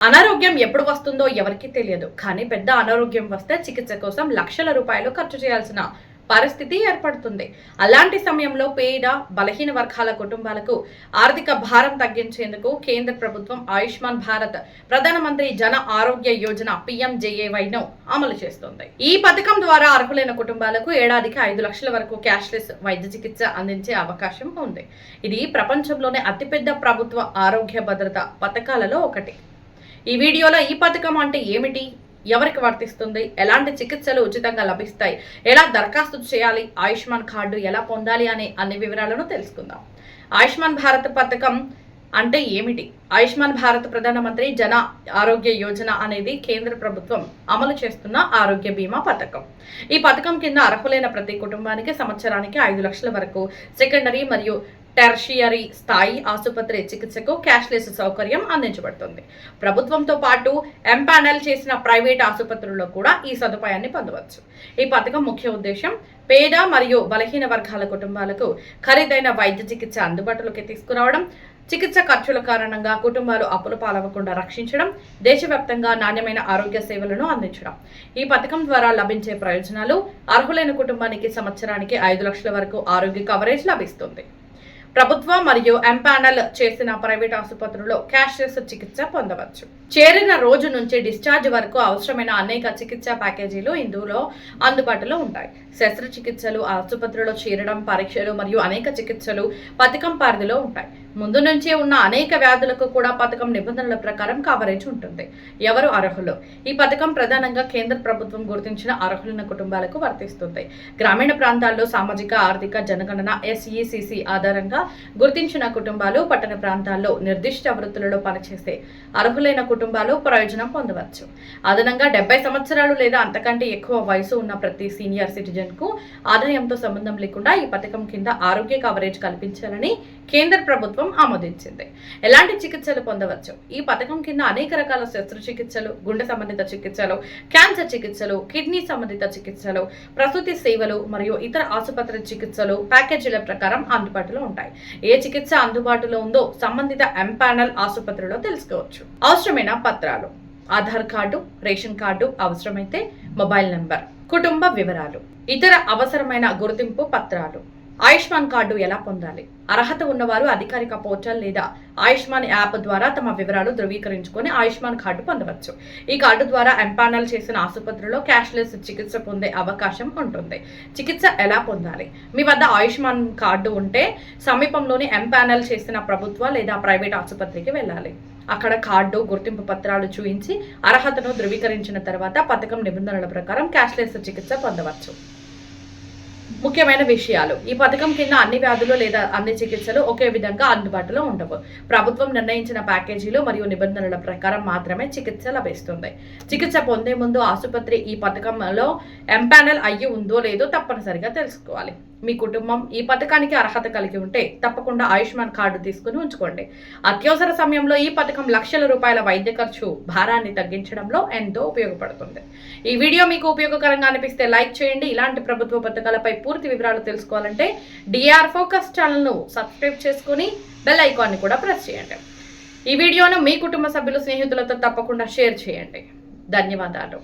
అనారోగ్యం ఎప్పుడు వస్తుందో ఎవరికీ తెలియదు. కానీ పెద్ద అనారోగ్యం వస్తే చికిత్స కోసం లక్షల రూపాయలు ఖర్చు చేయాల్సిన పరిస్థితి ఏర్పడుతుంది. అలాంటి సమయంలో పేద, బలహీన వర్గాల కుటుంబాలకు ఆర్థిక భారం తగ్గించేందుకు కేంద్ర ప్రభుత్వం ఆయుష్మాన్ భారత్ ప్రధానమంత్రి జన ఆరోగ్య యోజన PMJAYను అమలు చేస్తోంది. ఈ పథకం ద్వారా అర్హులైన కుటుంబాలకు ఏడాదికి 5 లక్షల వరకు క్యాష్లెస్ వైద్య చికిత్స అందించే అవకాశం ఉంది. ఇది ప్రపంచంలోనే అతిపెద్ద ప్రభుత్వ ఆరోగ్య భద్రత పథకాలలో ఒకటి. ఈ వీడియోలో ఈ పథకం అంటే ఏమిటి, ఎవరికి వర్తిస్తుంది, ఎలాంటి చికిత్సలు ఉచితంగా లభిస్తాయి, ఎలా దరఖాస్తు చేయాలి, ఆయుష్మాన్ కార్డు ఎలా పొందాలి అనే అన్ని వివరాలను తెలుసుకుందాం. ఆయుష్మాన్ భారత్ పథకం అంటే ఏమిటి? ఆయుష్మాన్ భారత్ ప్రధానమంత్రి జన ఆరోగ్య యోజన అనేది కేంద్ర ప్రభుత్వం అమలు చేస్తున్న ఆరోగ్య బీమా పథకం. ఈ పథకం కింద అర్హులైన ప్రతి కుటుంబానికి సంవత్సరానికి 5 లక్షల వరకు సెకండరీ మరియు టెర్షియరీ స్థాయి ఆసుపత్రి చికిత్సకు క్యాష్లెస్ సౌకర్యం అందించబడుతుంది. ప్రభుత్వంతో పాటు ఎంపానల్ చేసిన ప్రైవేట్ ఆసుపత్రుల్లో కూడా ఈ సదుపాయాన్ని పొందవచ్చు. ఈ పథకం ముఖ్య ఉద్దేశం పేద మరియు బలహీన వర్గాల కుటుంబాలకు ఖరీదైన వైద్య చికిత్స అందుబాటులోకి తీసుకురావడం, చికిత్స ఖర్చుల కారణంగా కుటుంబాలు అప్పుల పాలవకుండా రక్షించడం, దేశవ్యాప్తంగా నాణ్యమైన ఆరోగ్య సేవలను అందించడం. ఈ పథకం ద్వారా లభించే ప్రయోజనాలు: అర్హులైన కుటుంబానికి సంవత్సరానికి 5 లక్షల వరకు ఆరోగ్య కవరేజ్ లభిస్తుంది. ప్రభుత్వం మరియు ఎంపానల్ చేసిన ప్రైవేట్ ఆసుపత్రుల్లో క్యాష్లెస్ చికిత్స పొందవచ్చు. చేరిన రోజు నుంచి డిశ్చార్జ్ వరకు అవసరమైన అనేక చికిత్సా ప్యాకేజీలు ఇందులో అందుబాటులో ఉంటాయి. శస్త్రచికిత్సలు, ఆసుపత్రిలో చేరడం, పరీక్షలు మరియు అనేక చికిత్సలు పథకం పరిధిలో ఉంటాయి. ముందు నుంచే ఉన్న అనేక వ్యాధులకు కూడా పథకం నిబంధనల ప్రకారం కవరేజ్ ఉంటుంది. ఎవరు అర్హులు? ఈ పథకం ప్రధానంగా కేంద్ర ప్రభుత్వం గుర్తించిన అర్హులైన కుటుంబాలకు వర్తిస్తుంది. గ్రామీణ ప్రాంతాల్లో సామాజిక ఆర్థిక జనగణన SECC ఆధారంగా గుర్తించిన కుటుంబాలు, పట్టణ ప్రాంతాల్లో నిర్దిష్ట వృత్తులలో పనిచేసే అర్హులైన కుటుంబాలు ప్రయోజనం పొందవచ్చు. అదనంగా 70 సంవత్సరాలు లేదా అంతకంటే ఎక్కువ వయసు ఉన్న ప్రతి సీనియర్ సిటిజన్ కు ఆదాయంతో సంబంధం లేకుండా ఈ పథకం కింద ఆరోగ్య కవరేజ్ కల్పించాలని కేంద్ర ప్రభుత్వం ఆమోదించింది. ఎలాంటి చికిత్సలు పొందవచ్చు? ఈ పథకం కింద అనేక రకాల శస్త్రచికిత్సలు, గుండె సంబంధిత చికిత్సలు, క్యాన్సర్ చికిత్సలు, కిడ్నీ సంబంధిత చికిత్సలు, ప్రసూతి సేవలు మరియు ఇతర ఆసుపత్రి చికిత్సలు ప్యాకేజీల ప్రకారం అందుబాటులో ఉంటాయి. ఏ చికిత్స అందుబాటులో ఉందో సంబంధిత ఎంపానల్ ఆసుపత్రిలో తెలుసుకోవచ్చు. అవసరమైన పత్రాలు: ఆధార్ కార్డు, రేషన్ కార్డు, అవసరమైతే మొబైల్ నంబర్, కుటుంబ వివరాలు, ఇతర అవసరమైన గుర్తింపు పత్రాలు. ఆయుష్మాన్ కార్డు ఎలా పొందాలి? అర్హత ఉన్నవారు అధికారిక పోర్టల్ లేదా ఆయుష్మాన్ యాప్ ద్వారా తమ వివరాలు ధృవీకరించుకొని ఆయుష్మాన్ కార్డు పొందవచ్చు. ఈ కార్డు ద్వారా ఎంపానల్ చేసిన ఆసుపత్రిలో క్యాష్లెస్ చికిత్స పొందే అవకాశం ఉంటుంది. చికిత్స ఎలా పొందాలి? మీ వద్ద ఆయుష్మాన్ కార్డు ఉంటే సమీపంలోని ఎంపానల్ చేసిన ప్రభుత్వ లేదా ప్రైవేట్ ఆసుపత్రికి వెళ్ళాలి. అక్కడ కార్డు, గుర్తింపు పత్రాలు చూపించి అర్హతను ధృవీకరించిన తర్వాత పథకం నిబంధనల ప్రకారం క్యాష్లెస్ చికిత్స పొందవచ్చు. ముఖ్యమైన విషయాలు: ఈ పథకం కింద అన్ని వ్యాధులు లేదా అన్ని చికిత్సలు ఒకే విధంగా అందుబాటులో ఉండవు. ప్రభుత్వం నిర్ణయించిన ప్యాకేజీలు మరియు నిబంధనల ప్రకారం మాత్రమే చికిత్స లభిస్తుంది. చికిత్స పొందే ముందు ఆసుపత్రి ఈ పథకంలో ఎంపానల్ అయ్యి ఉందో లేదో తప్పనిసరిగా తెలుసుకోవాలి. మీ కుటుంబం ఈ పథకానికి అర్హత కలిగి ఉంటే తప్పకుండా ఆయుష్మాన్ కార్డు తీసుకుని ఉంచుకోండి. అత్యవసర సమయంలో ఈ పథకం లక్షల రూపాయల వైద్య ఖర్చు భారాన్ని తగ్గించడంలో ఎంతో ఉపయోగపడుతుంది. ఈ వీడియో మీకు ఉపయోగకరంగా అనిపిస్తే లైక్ చేయండి. ఇలాంటి ప్రభుత్వ పథకాలపై పూర్తి వివరాలు తెలుసుకోవాలంటే DR Focus ఛానల్ను సబ్స్క్రైబ్ చేసుకుని బెల్ ఐకాన్ని కూడా ప్రెస్ చేయండి. ఈ వీడియోను మీ కుటుంబ సభ్యులు, స్నేహితులతో తప్పకుండా షేర్ చేయండి. ధన్యవాదాలు.